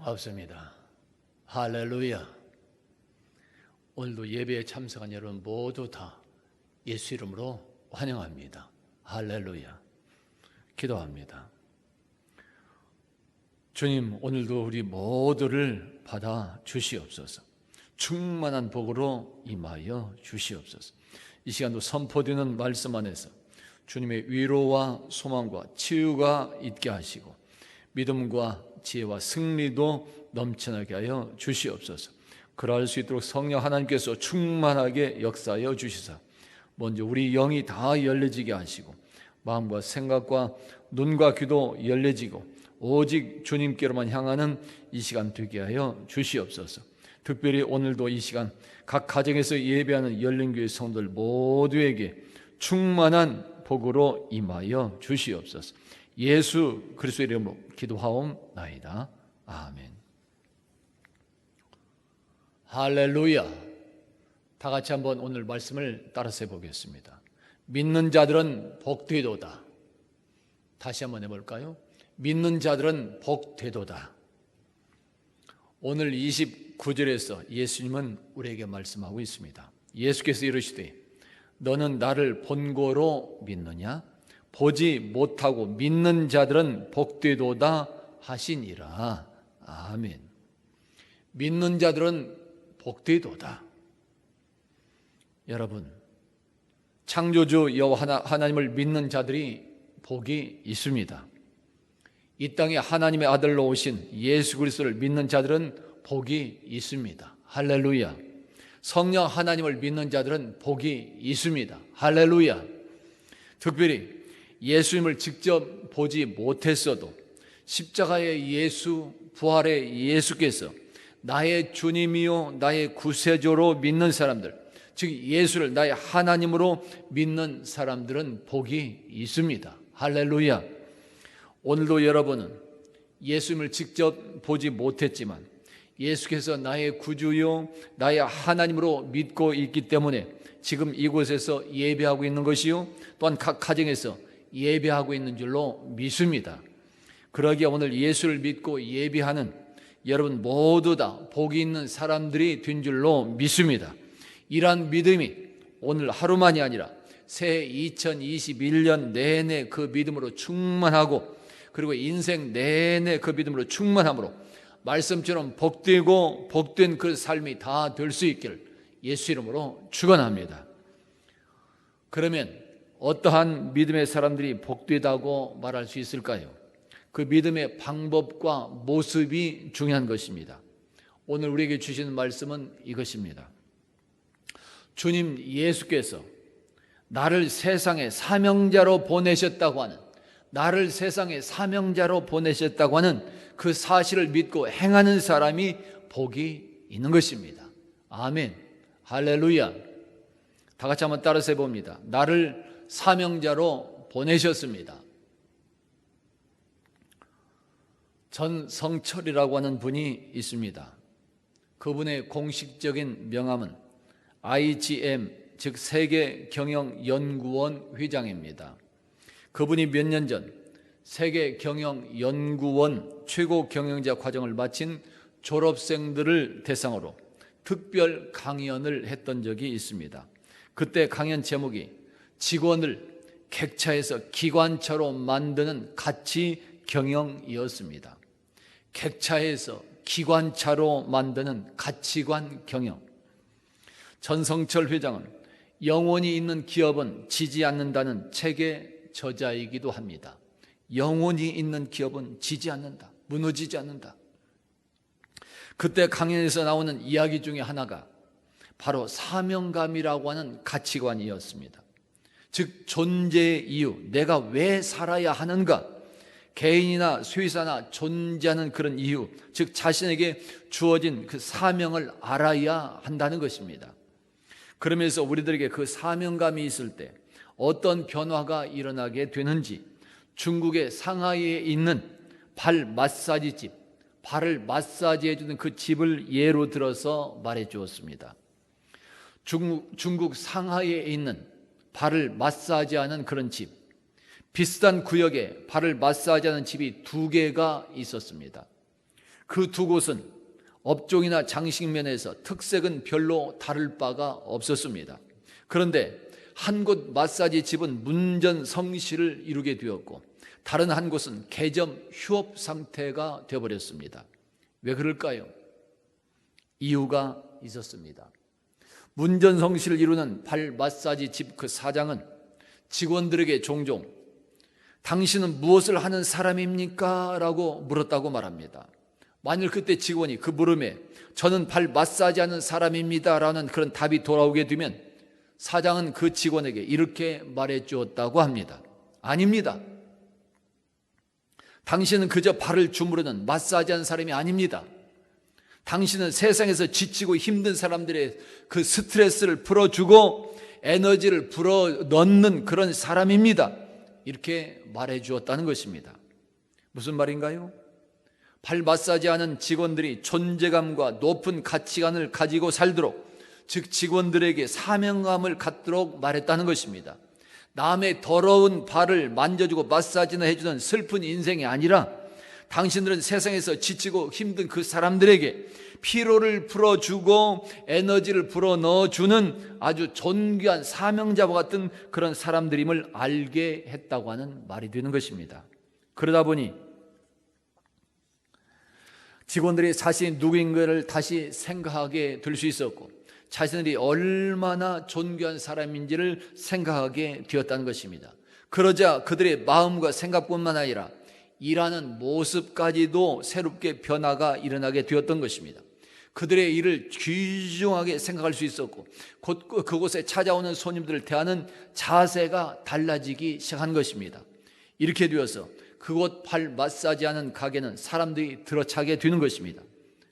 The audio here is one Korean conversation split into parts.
반갑습니다. 할렐루야. 오늘도 예배에 참석한 여러분 모두 다 예수 이름으로 환영합니다. 할렐루야. 기도합니다. 주님, 오늘도 우리 모두를 받아 주시옵소서. 충만한 복으로 임하여 주시옵소서. 이 시간도 선포되는 말씀 안에서 주님의 위로와 소망과 치유가 있게 하시고 믿음과 지혜와 승리도 넘쳐나게 하여 주시옵소서. 그러할 수 있도록 성령 하나님께서 충만하게 역사하여 주시사 먼저 우리 영이 다 열려지게 하시고 마음과 생각과 눈과 귀도 열려지고 오직 주님께로만 향하는 이 시간 되게 하여 주시옵소서. 특별히 오늘도 이 시간 각 가정에서 예배하는 열린교회 성도들 모두에게 충만한 복으로 임하여 주시옵소서. 예수 그리스도의 이름으로 기도하옵나이다. 아멘. 할렐루야. 다 같이 한번 오늘 말씀을 따라서 해보겠습니다. 믿는 자들은 복되도다. 다시 한번 해볼까요? 믿는 자들은 복되도다. 오늘 29절에서 예수님은 우리에게 말씀하고 있습니다. 예수께서 이르시되 너는 나를 본고로 믿느냐? 보지 못하고 믿는 자들은 복되도다 하시니라. 아멘. 믿는 자들은 복되도다. 여러분, 창조주 여호와 하나님을 믿는 자들이 복이 있습니다. 이 땅에 하나님의 아들로 오신 예수 그리스도를 믿는 자들은 복이 있습니다. 할렐루야. 성령 하나님을 믿는 자들은 복이 있습니다. 할렐루야. 특별히 예수님을 직접 보지 못했어도 십자가의 예수, 부활의 예수께서 나의 주님이요 나의 구세주로 믿는 사람들, 즉 예수를 나의 하나님으로 믿는 사람들은 복이 있습니다. 할렐루야. 오늘도 여러분은 예수님을 직접 보지 못했지만 예수께서 나의 구주요 나의 하나님으로 믿고 있기 때문에 지금 이곳에서 예배하고 있는 것이요 또한 각 가정에서 예배하고 있는 줄로 믿습니다. 그러기에 오늘 예수를 믿고 예배하는 여러분 모두 다 복이 있는 사람들이 된 줄로 믿습니다. 이러한 믿음이 오늘 하루만이 아니라 새해 2021년 내내 그 믿음으로 충만하고 그리고 인생 내내 그 믿음으로 충만함으로 말씀처럼 복되고 복된 그 삶이 다 될 수 있기를 예수 이름으로 축원합니다. 그러면 어떠한 믿음의 사람들이 복되다고 말할 수 있을까요? 그 믿음의 방법과 모습이 중요한 것입니다. 오늘 우리에게 주시는 말씀은 이것입니다. 주님 예수께서 나를 세상에 사명자로 보내셨다고 하는, 나를 세상에 사명자로 보내셨다고 하는 그 사실을 믿고 행하는 사람이 복이 있는 것입니다. 아멘. 할렐루야. 다 같이 한번 따라서 해봅니다. 나를 사명자로 보내셨습니다. 전성철이라고 하는 분이 있습니다. 그분의 공식적인 명함은 IGM, 즉 세계경영연구원 회장입니다. 그분이 몇 년 전 세계경영연구원 최고 경영자 과정을 마친 졸업생들을 대상으로 특별 강연을 했던 적이 있습니다. 그때 강연 제목이 직원을 객차에서 기관차로 만드는 가치 경영이었습니다. 객차에서 기관차로 만드는 가치관 경영. 전성철 회장은 영혼이 있는 기업은 지지 않는다는 책의 저자이기도 합니다. 영혼이 있는 기업은 지지 않는다. 무너지지 않는다. 그때 강연에서 나오는 이야기 중에 하나가 바로 사명감이라고 하는 가치관이었습니다. 즉 존재의 이유, 내가 왜 살아야 하는가, 개인이나 수의사나 존재하는 그런 이유, 즉 자신에게 주어진 그 사명을 알아야 한다는 것입니다. 그러면서 우리들에게 그 사명감이 있을 때 어떤 변화가 일어나게 되는지 중국의 상하이에 있는 발 마사지 집, 발을 마사지해 주는 그 집을 예로 들어서 말해 주었습니다. 중국 상하이에 있는 발을 마사지하는 그런 집, 비슷한 구역에 발을 마사지하는 집이 2개가 있었습니다. 그 두 곳은 업종이나 장식면에서 특색은 별로 다를 바가 없었습니다. 그런데 한 곳 마사지 집은 문전성시를 이루게 되었고 다른 한 곳은 개점 휴업 상태가 되어버렸습니다. 왜 그럴까요? 이유가 있었습니다. 문전성시를 이루는 발 마사지 집 그 사장은 직원들에게 종종 당신은 무엇을 하는 사람입니까? 라고 물었다고 말합니다. 만일 그때 직원이 그 물음에 저는 발 마사지 하는 사람입니다 라는 그런 답이 돌아오게 되면 사장은 그 직원에게 이렇게 말해 주었다고 합니다. 아닙니다. 당신은 그저 발을 주무르는 마사지하는 사람이 아닙니다. 당신은 세상에서 지치고 힘든 사람들의 그 스트레스를 풀어주고 에너지를 불어넣는 그런 사람입니다. 이렇게 말해 주었다는 것입니다. 무슨 말인가요? 발 마사지하는 직원들이 존재감과 높은 가치관을 가지고 살도록, 즉 직원들에게 사명감을 갖도록 말했다는 것입니다. 남의 더러운 발을 만져주고 마사지나 해주는 슬픈 인생이 아니라 당신들은 세상에서 지치고 힘든 그 사람들에게 피로를 풀어주고 에너지를 불어넣어주는 아주 존귀한 사명자와 같은 그런 사람들임을 알게 했다고 하는 말이 되는 것입니다. 그러다 보니 직원들이 자신이 누구인가를 다시 생각하게 될 수 있었고 자신들이 얼마나 존귀한 사람인지를 생각하게 되었다는 것입니다. 그러자 그들의 마음과 생각뿐만 아니라 일하는 모습까지도 새롭게 변화가 일어나게 되었던 것입니다. 그들의 일을 귀중하게 생각할 수 있었고 곧 그곳에 찾아오는 손님들을 대하는 자세가 달라지기 시작한 것입니다. 이렇게 되어서 그곳 발 마사지하는 가게는 사람들이 들어차게 되는 것입니다.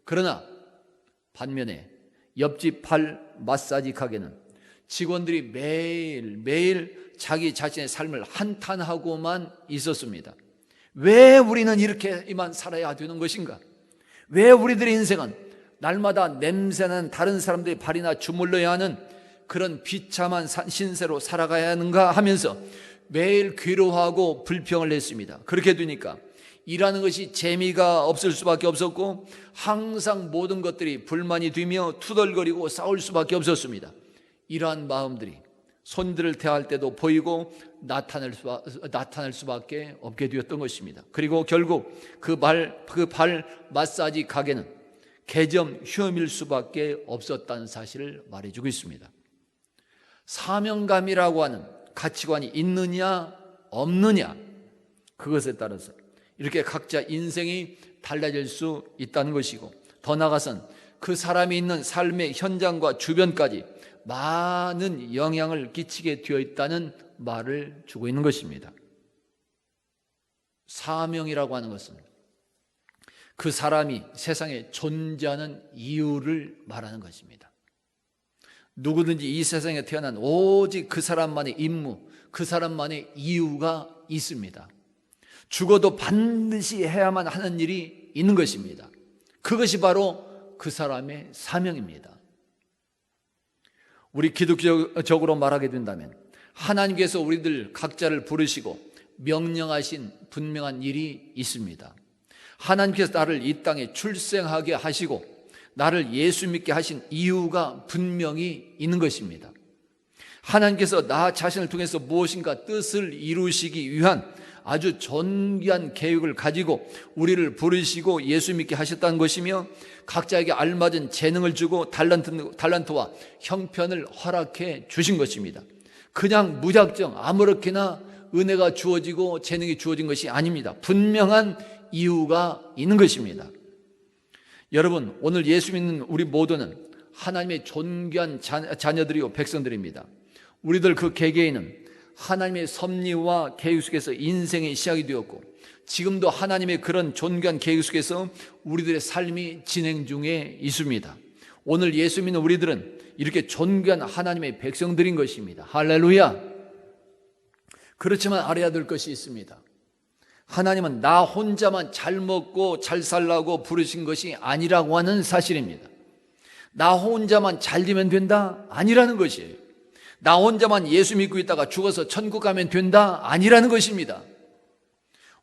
그러나 반면에 옆집 발 마사지 가게는 직원들이 매일 자기 자신의 삶을 한탄하고만 있었습니다. 왜 우리는 이렇게만 살아야 되는 것인가? 왜 우리들의 인생은 날마다 냄새나는 다른 사람들의 발이나 주물러야 하는 그런 비참한 신세로 살아가야 하는가 하면서 매일 괴로워하고 불평을 했습니다. 그렇게 되니까 일하는 것이 재미가 없을 수밖에 없었고 항상 모든 것들이 불만이 되며 투덜거리고 싸울 수밖에 없었습니다. 이러한 마음들이 손님들을 대할 때도 보이고 나타날 수밖에 없게 되었던 것입니다. 그리고 결국 그 발 마사지 가게는 개점 휴업일 수밖에 없었다는 사실을 말해주고 있습니다. 사명감이라고 하는 가치관이 있느냐 없느냐, 그것에 따라서 이렇게 각자 인생이 달라질 수 있다는 것이고, 더 나아가선 그 사람이 있는 삶의 현장과 주변까지 많은 영향을 끼치게 되어 있다는 말을 주고 있는 것입니다. 사명이라고 하는 것은 그 사람이 세상에 존재하는 이유를 말하는 것입니다. 누구든지 이 세상에 태어난 오직 그 사람만의 임무, 그 사람만의 이유가 있습니다. 죽어도 반드시 해야만 하는 일이 있는 것입니다. 그것이 바로 그 사람의 사명입니다. 우리 기독교적으로 말하게 된다면 하나님께서 우리들 각자를 부르시고 명령하신 분명한 일이 있습니다. 하나님께서 나를 이 땅에 출생하게 하시고 나를 예수 믿게 하신 이유가 분명히 있는 것입니다. 하나님께서 나 자신을 통해서 무엇인가 뜻을 이루시기 위한 아주 존귀한 계획을 가지고 우리를 부르시고 예수 믿게 하셨다는 것이며, 각자에게 알맞은 재능을 주고 달란트와 형편을 허락해 주신 것입니다. 그냥 무작정 아무렇게나 은혜가 주어지고 재능이 주어진 것이 아닙니다. 분명한 이유가 있는 것입니다. 여러분, 오늘 예수 믿는 우리 모두는 하나님의 존귀한 자녀들이요 백성들입니다. 우리들 그 개개인은 하나님의 섭리와 계획 속에서 인생의 시작이 되었고 지금도 하나님의 그런 존귀한 계획 속에서 우리들의 삶이 진행 중에 있습니다. 오늘 예수 믿는 우리들은 이렇게 존귀한 하나님의 백성들인 것입니다. 할렐루야. 그렇지만 알아야 될 것이 있습니다. 하나님은 나 혼자만 잘 먹고 잘 살라고 부르신 것이 아니라고 하는 사실입니다. 나 혼자만 잘 되면 된다? 아니라는 것이에요. 나 혼자만 예수 믿고 있다가 죽어서 천국 가면 된다? 아니라는 것입니다.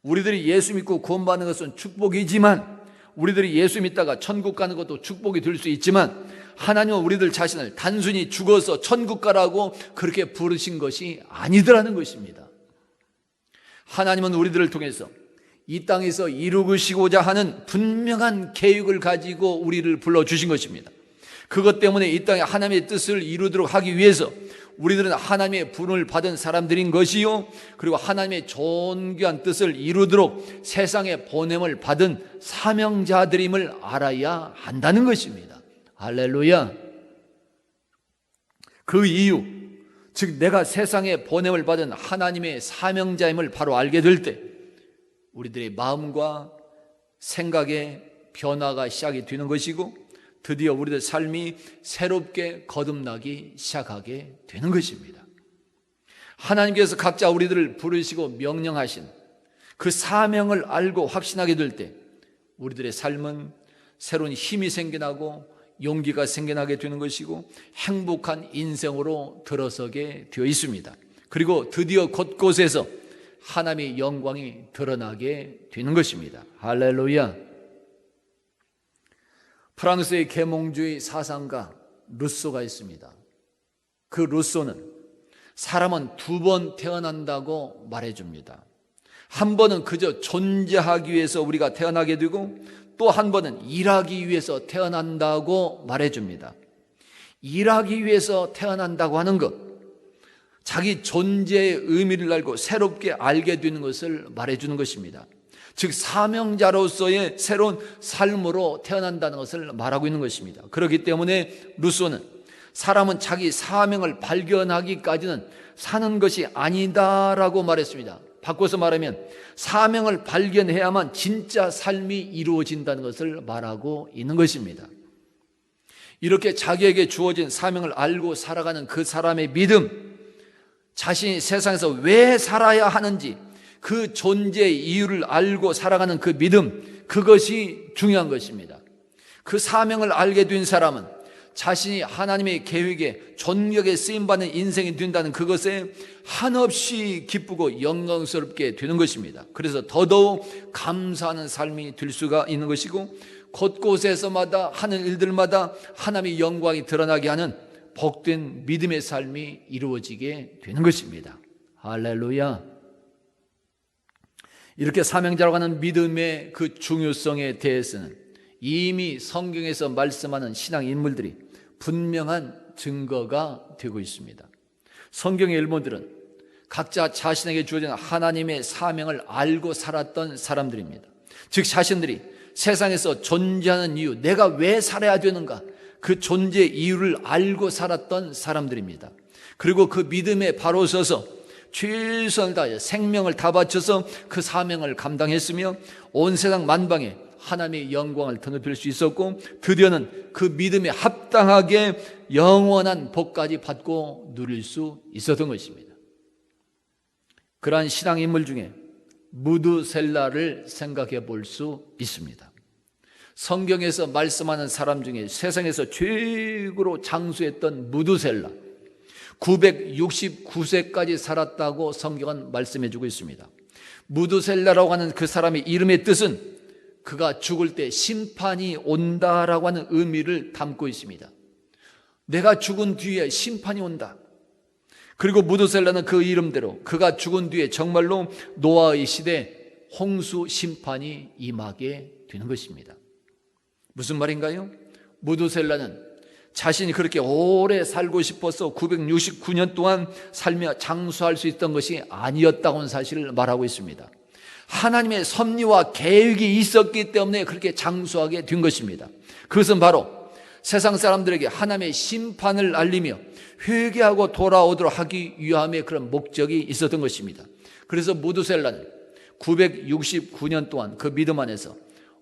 우리들이 예수 믿고 구원받는 것은 축복이지만 우리들이 예수 믿다가 천국 가는 것도 축복이 될 수 있지만 하나님은 우리들 자신을 단순히 죽어서 천국 가라고 그렇게 부르신 것이 아니더라는 것입니다. 하나님은 우리들을 통해서 이 땅에서 이루시고자 하는 분명한 계획을 가지고 우리를 불러주신 것입니다. 그것 때문에 이 땅에 하나님의 뜻을 이루도록 하기 위해서 우리들은 하나님의 부름을 받은 사람들인 것이요, 그리고 하나님의 존귀한 뜻을 이루도록 세상에 보냄을 받은 사명자들임을 알아야 한다는 것입니다. 할렐루야. 그 이유, 즉 내가 세상에 보냄을 받은 하나님의 사명자임을 바로 알게 될 때 우리들의 마음과 생각의 변화가 시작이 되는 것이고 드디어 우리들 삶이 새롭게 거듭나기 시작하게 되는 것입니다. 하나님께서 각자 우리들을 부르시고 명령하신 그 사명을 알고 확신하게 될 때 우리들의 삶은 새로운 힘이 생겨나고 용기가 생겨나게 되는 것이고 행복한 인생으로 들어서게 되어 있습니다. 그리고 드디어 곳곳에서 하나님의 영광이 드러나게 되는 것입니다. 할렐루야. 프랑스의 계몽주의 사상가 루소가 있습니다. 그 루소는 사람은 2번 태어난다고 말해줍니다. 한 번은 그저 존재하기 위해서 우리가 태어나게 되고 또 한 번은 일하기 위해서 태어난다고 말해줍니다. 일하기 위해서 태어난다고 하는 것, 자기 존재의 의미를 알고 새롭게 알게 되는 것을 말해주는 것입니다. 즉 사명자로서의 새로운 삶으로 태어난다는 것을 말하고 있는 것입니다. 그렇기 때문에 루소는 사람은 자기 사명을 발견하기까지는 사는 것이 아니다라고 말했습니다. 바꿔서 말하면 사명을 발견해야만 진짜 삶이 이루어진다는 것을 말하고 있는 것입니다. 이렇게 자기에게 주어진 사명을 알고 살아가는 그 사람의 믿음, 자신이 세상에서 왜 살아야 하는지 그 존재의 이유를 알고 살아가는 그 믿음, 그것이 중요한 것입니다. 그 사명을 알게 된 사람은 자신이 하나님의 계획에 존귀하게 쓰임받는 인생이 된다는 그것에 한없이 기쁘고 영광스럽게 되는 것입니다. 그래서 더더욱 감사하는 삶이 될 수가 있는 것이고 곳곳에서마다 하는 일들마다 하나님의 영광이 드러나게 하는 복된 믿음의 삶이 이루어지게 되는 것입니다. 할렐루야. 이렇게 사명자라고 하는 믿음의 그 중요성에 대해서는 이미 성경에서 말씀하는 신앙 인물들이 분명한 증거가 되고 있습니다. 성경의 일본들은 각자 자신에게 주어진 하나님의 사명을 알고 살았던 사람들입니다. 즉 자신들이 세상에서 존재하는 이유, 내가 왜 살아야 되는가, 그 존재의 이유를 알고 살았던 사람들입니다. 그리고 그 믿음에 바로 서서 최선을 다해 생명을 다 바쳐서 그 사명을 감당했으며 온 세상 만방에 하나님의 영광을 드높일 수 있었고 드디어는 그 믿음에 합당하게 영원한 복까지 받고 누릴 수 있었던 것입니다. 그러한 신앙인물 중에 무드셀라를 생각해 볼 수 있습니다. 성경에서 말씀하는 사람 중에 세상에서 최고로 장수했던 무드셀라, 969세까지 살았다고 성경은 말씀해 주고 있습니다. 무드셀라라고 하는 그 사람의 이름의 뜻은 그가 죽을 때 심판이 온다라고 하는 의미를 담고 있습니다. 내가 죽은 뒤에 심판이 온다. 그리고 무드셀라는 그 이름대로 그가 죽은 뒤에 정말로 노아의 시대 홍수 심판이 임하게 되는 것입니다. 무슨 말인가요? 무드셀라는 자신이 그렇게 오래 살고 싶어서 969년 동안 살며 장수할 수 있던 것이 아니었다고 하는 사실을 말하고 있습니다. 하나님의 섭리와 계획이 있었기 때문에 그렇게 장수하게 된 것입니다. 그것은 바로 세상 사람들에게 하나님의 심판을 알리며 회개하고 돌아오도록 하기 위함의 그런 목적이 있었던 것입니다. 그래서 무드셀라는 969년 동안 그 믿음 안에서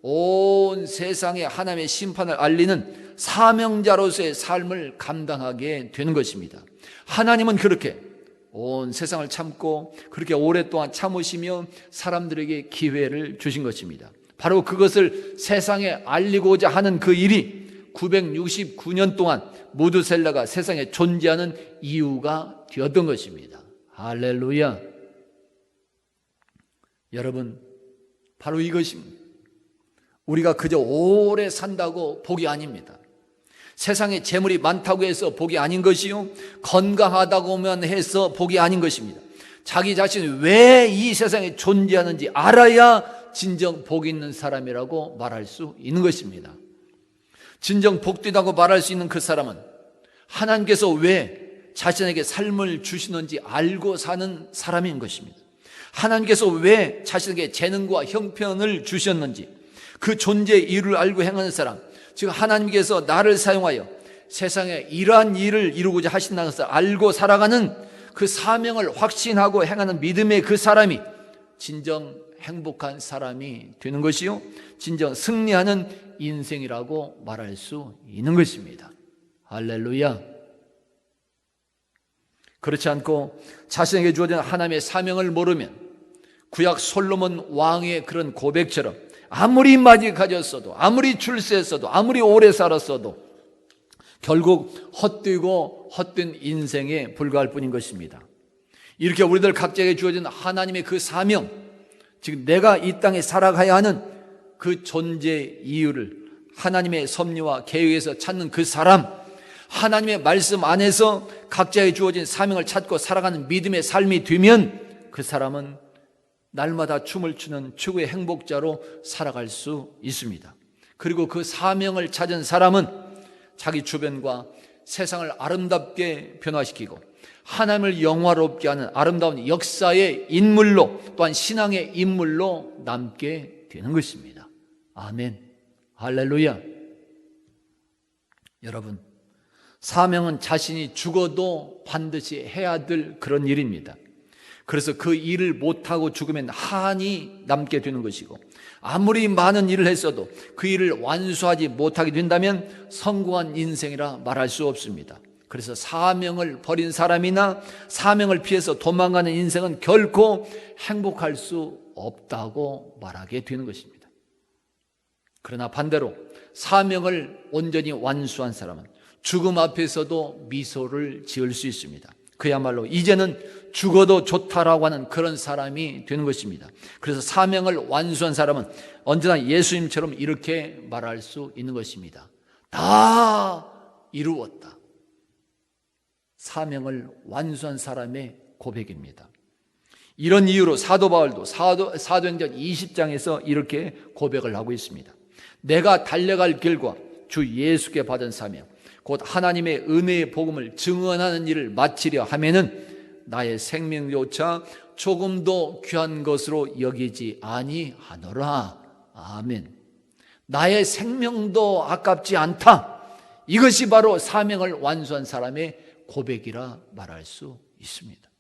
온 세상에 하나님의 심판을 알리는 사명자로서의 삶을 감당하게 되는 것입니다. 하나님은 그렇게 온 세상을 참고 그렇게 오랫동안 참으시며 사람들에게 기회를 주신 것입니다. 바로 그것을 세상에 알리고자 하는 그 일이 969년 동안 무드셀라가 세상에 존재하는 이유가 되었던 것입니다. 할렐루야. 여러분, 바로 이것입니다. 우리가 그저 오래 산다고 복이 아닙니다. 세상에 재물이 많다고 해서 복이 아닌 것이요, 건강하다고만 해서 복이 아닌 것입니다. 자기 자신이 왜 이 세상에 존재하는지 알아야 진정 복 있는 사람이라고 말할 수 있는 것입니다. 진정 복되다고 말할 수 있는 그 사람은 하나님께서 왜 자신에게 삶을 주시는지 알고 사는 사람인 것입니다. 하나님께서 왜 자신에게 재능과 형편을 주셨는지 그 존재의 이유를 알고 행하는 사람, 즉 하나님께서 나를 사용하여 세상에 이러한 일을 이루고자 하신다는 것을 알고 살아가는 그 사명을 확신하고 행하는 믿음의 그 사람이 진정 행복한 사람이 되는 것이요, 진정 승리하는 인생이라고 말할 수 있는 것입니다. 할렐루야. 그렇지 않고 자신에게 주어진 하나님의 사명을 모르면 구약 솔로몬 왕의 그런 고백처럼 아무리 많이 가졌어도, 아무리 출세했어도, 아무리 오래 살았어도 결국 헛되고 헛된 인생에 불과할 뿐인 것입니다. 이렇게 우리들 각자에게 주어진 하나님의 그 사명, 즉 내가 이 땅에 살아가야 하는 그 존재 이유를 하나님의 섭리와 계획에서 찾는 그 사람, 하나님의 말씀 안에서 각자에게 주어진 사명을 찾고 살아가는 믿음의 삶이 되면 그 사람은 날마다 춤을 추는 최고의 행복자로 살아갈 수 있습니다. 그리고 그 사명을 찾은 사람은 자기 주변과 세상을 아름답게 변화시키고 하나님을 영화롭게 하는 아름다운 역사의 인물로, 또한 신앙의 인물로 남게 되는 것입니다. 아멘. 할렐루야. 여러분, 사명은 자신이 죽어도 반드시 해야 될 그런 일입니다. 그래서 그 일을 못하고 죽으면 한이 남게 되는 것이고, 아무리 많은 일을 했어도 그 일을 완수하지 못하게 된다면 성공한 인생이라 말할 수 없습니다. 그래서 사명을 버린 사람이나 사명을 피해서 도망가는 인생은 결코 행복할 수 없다고 말하게 되는 것입니다. 그러나 반대로 사명을 온전히 완수한 사람은 죽음 앞에서도 미소를 지을 수 있습니다. 그야말로 이제는 죽어도 좋다라고 하는 그런 사람이 되는 것입니다. 그래서 사명을 완수한 사람은 언제나 예수님처럼 이렇게 말할 수 있는 것입니다. 다 이루었다. 사명을 완수한 사람의 고백입니다. 이런 이유로 사도 바울도 사도행전 20장에서 이렇게 고백을 하고 있습니다. 내가 달려갈 길과 주 예수께 받은 사명, 곧 하나님의 은혜의 복음을 증언하는 일을 마치려 하면은 나의 생명조차 조금도 귀한 것으로 여기지 아니하노라. 아멘. 나의 생명도 아깝지 않다. 이것이 바로 사명을 완수한 사람의 고백이라 말할 수 있습니다.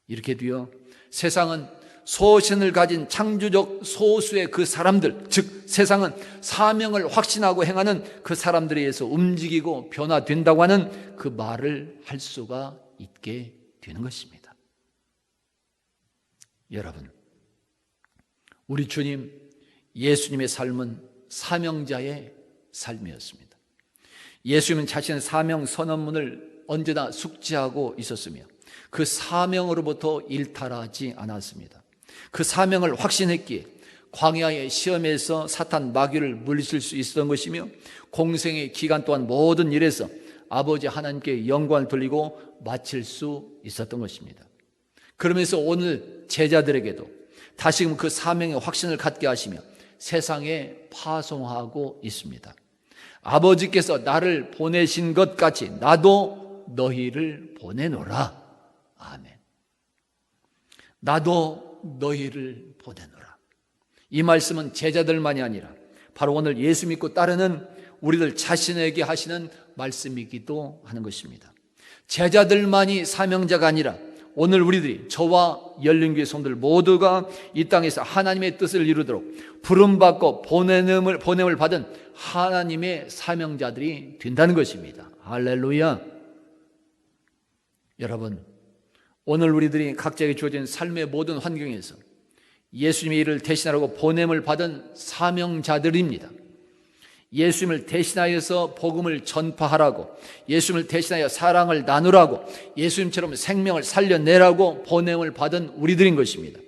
이렇게 되어 세상은 소신을 가진 창조적 소수의 그 사람들, 즉 세상은 사명을 확신하고 행하는 그 사람들에 의해서 움직이고 변화된다고 하는 그 말을 할 수가 있게 되는 것입니다. 여러분, 우리 주님 예수님의 삶은 사명자의 삶이었습니다. 예수님은 자신의 사명 선언문을 언제나 숙지하고 있었으며 그 사명으로부터 일탈하지 않았습니다. 그 사명을 확신했기에 광야의 시험에서 사탄 마귀를 물리칠 수 있었던 것이며 공생의 기간 동안 모든 일에서 아버지 하나님께 영광을 돌리고 마칠 수 있었던 것입니다. 그러면서 오늘 제자들에게도 다시금 그 사명의 확신을 갖게 하시며 세상에 파송하고 있습니다. 아버지께서 나를 보내신 것 같이 나도 너희를 보내노라. 아멘. 나도 너희를 보내노라. 이 말씀은 제자들만이 아니라 바로 오늘 예수 믿고 따르는 우리들 자신에게 하시는 말씀이기도 하는 것입니다. 제자들만이 사명자가 아니라 오늘 우리들이, 저와 열린교회 성도들 모두가 이 땅에서 하나님의 뜻을 이루도록 부름받고 보냄을 받은 하나님의 사명자들이 된다는 것입니다. 할렐루야. 여러분, 오늘 우리들이 각자에게 주어진 삶의 모든 환경에서 예수님의 일을 대신하라고 보냄을 받은 사명자들입니다. 예수님을 대신하여서 복음을 전파하라고, 예수님을 대신하여 사랑을 나누라고, 예수님처럼 생명을 살려내라고 보냄을 받은 우리들인 것입니다.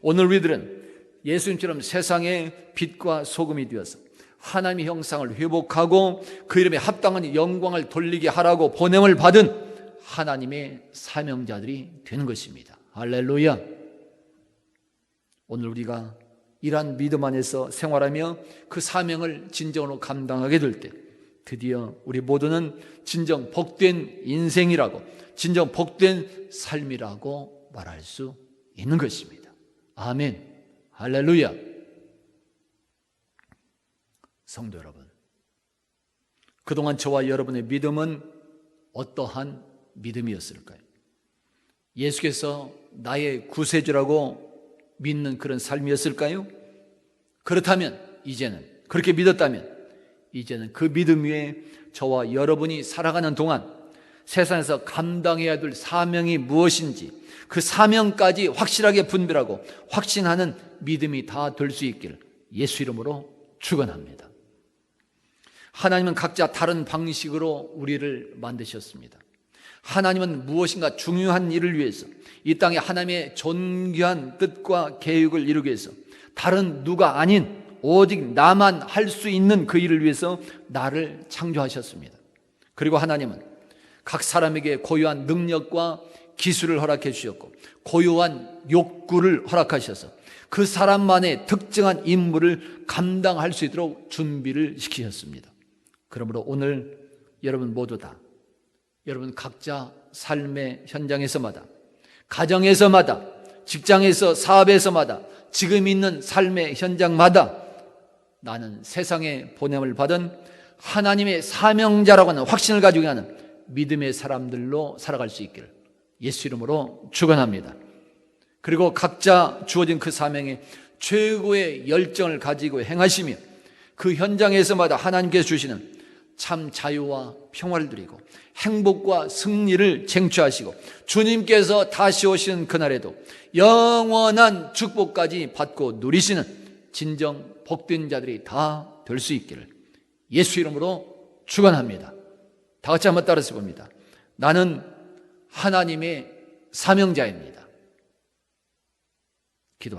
오늘 우리들은 예수님처럼 세상의 빛과 소금이 되어서 하나님의 형상을 회복하고 그 이름에 합당한 영광을 돌리게 하라고 보냄을 받은 하나님의 사명자들이 되는 것입니다. 할렐루야. 오늘 우리가 이러한 믿음 안에서 생활하며 그 사명을 진정으로 감당하게 될 때 드디어 우리 모두는 진정 복된 인생이라고, 진정 복된 삶이라고 말할 수 있는 것입니다. 아멘. 할렐루야. 성도 여러분, 그동안 저와 여러분의 믿음은 어떠한 믿음이었을까요? 예수께서 나의 구세주라고 믿는 그런 삶이었을까요? 그렇다면 이제는, 그렇게 믿었다면 이제는 그 믿음 위에 저와 여러분이 살아가는 동안 세상에서 감당해야 될 사명이 무엇인지 그 사명까지 확실하게 분별하고 확신하는 믿음이 다 될 수 있기를 예수 이름으로 축원합니다. 하나님은 각자 다른 방식으로 우리를 만드셨습니다. 하나님은 무엇인가 중요한 일을 위해서, 이 땅에 하나님의 존귀한 뜻과 계획을 이루기 위해서 다른 누가 아닌 오직 나만 할 수 있는 그 일을 위해서 나를 창조하셨습니다. 그리고 하나님은 각 사람에게 고유한 능력과 기술을 허락해 주셨고 고유한 욕구를 허락하셔서 그 사람만의 특정한 임무를 감당할 수 있도록 준비를 시키셨습니다. 그러므로 오늘 여러분 모두 다, 여러분 각자 삶의 현장에서마다, 가정에서마다, 직장에서, 사업에서마다, 지금 있는 삶의 현장마다 나는 세상에 보냄을 받은 하나님의 사명자라고 하는 확신을 가지고 가는 믿음의 사람들로 살아갈 수 있기를 예수 이름으로 축원합니다. 그리고 각자 주어진 그 사명에 최고의 열정을 가지고 행하시며 그 현장에서마다 하나님께서 주시는 참 자유와 평화를 누리고 행복과 승리를 쟁취하시고 주님께서 다시 오시는 그날에도 영원한 축복까지 받고 누리시는 진정 복된 자들이 다 될 수 있기를 예수 이름으로 축원합니다. 다 같이 한번 따라서 봅니다. 나는 하나님의 사명자입니다. 기도합니다.